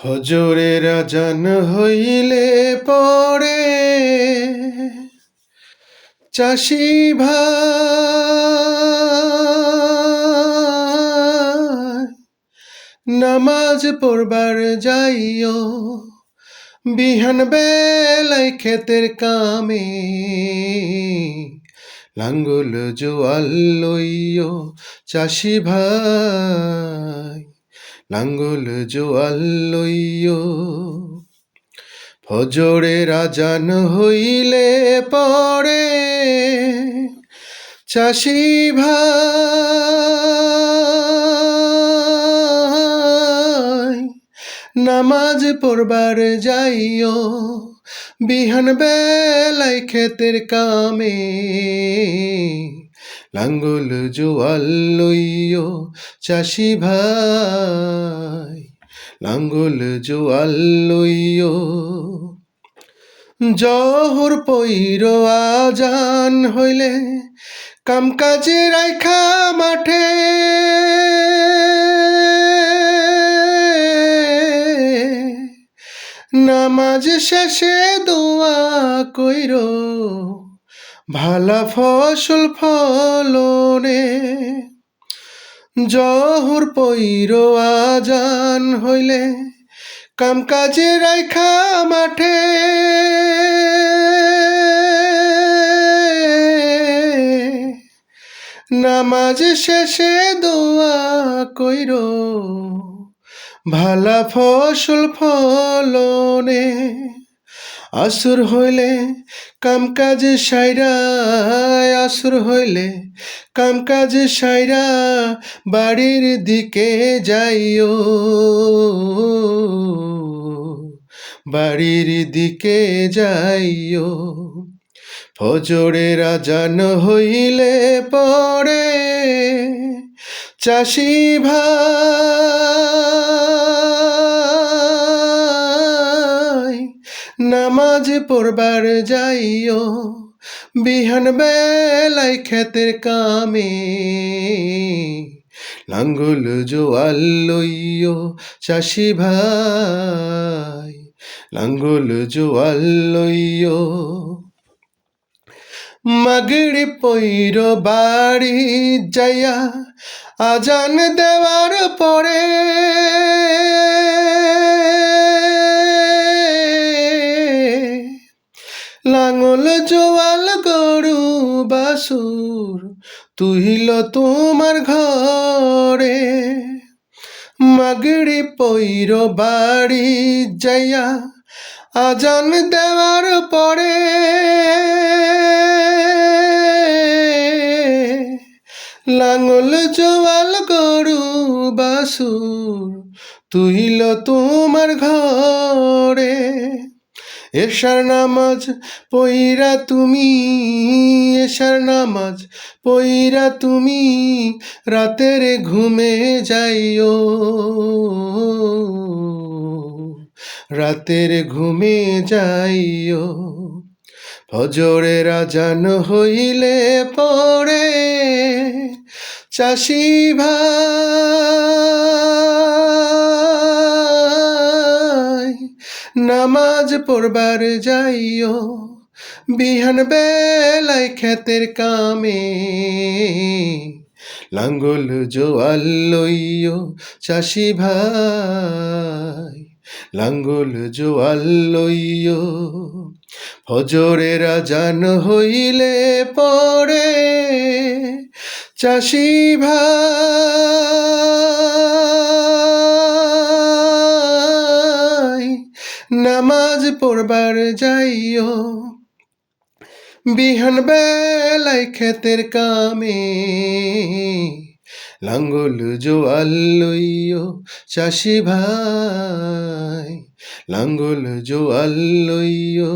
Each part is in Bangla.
হজরের আজান হইলে পরে চাষি ভাই নামাজ পড়বার যাইও, বিহান বেলায় ক্ষেতের কামে লাঙ্গল জোয়াল লইও চাষি ভাই, লাঙ্গল জোয়াল লইও। ফজরের আজান হইলে পরে চাষি ভাই নামাজ পড়বার যাইও, বিহান বেলায় ক্ষেতের কামে লাঙ্গল জোয়াল লইও চাষি ভাই, লাঙ্গল জোয়াল লইও। জহর পইর আজান হইলে কাম কাজে রাইখা মাঠে নামাজ শেষে দোয়া কইর ভালা ফসল ফলনে। জহর পইর আজান হইলে কাম কাজে রাইখা মাঠে নামাজ শেষে দোয়া কইর ভালা ফসল ফলনে। আসর হইলে কাম কাজ সাইরা, আসর হইলে কাম কাজ সাইরা বাড়ির দিকে যাইও, বাড়ির দিকে যাইও। ফজরের আজান হইলে পরে চাষি ভাই নামাজ পড়বার যাইও, বিহান বেলায় ক্ষেতের কামে লাঙ্গল জোয়াল লইও চাষি ভাই, লাঙ্গল জোয়াল লইও। মাগরি পইর বাড়ি যাইয়া আজান দেওয়ার পরে লাঙ্গল জোয়াল গরু বাসুর তুহিল তোমার ঘরে। মাগরি পইর বাড়ি যাইয়া আজান দেওয়ার পরে লাঙ্গল জোয়াল গরু বাসুর তুহিল তোমার ঘরে। এশার নামাজ পইরা তুমি, এশার নামাজ পইরা তুমি রাতের ঘুমে যাইও, রাতের ঘুমে যাইও। ফজরের আজান হইলে পরে চাষি ভাই নামাজ পড়বার যাইও, বিহান বেলায় ক্ষেতের কামে লাঙ্গল জোয়াল লইও চাষি ভাই, লাঙ্গল জোয়াল লইও। ফজরের আজান হইলে পরে চাষি ভাই নামাজ পড়বার যাইও, বিহান বেলায় ক্ষেতের কামে লাঙ্গল জোয়াল লইও চাষি ভাই, লাঙ্গল জোয়াল লইও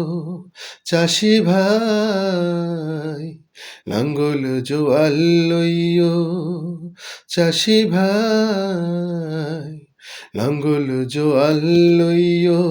চাষি ভাই, লাঙ্গল জোয়াল লইও চাষি ভাই, লাঙ্গল জোয়াল লইও।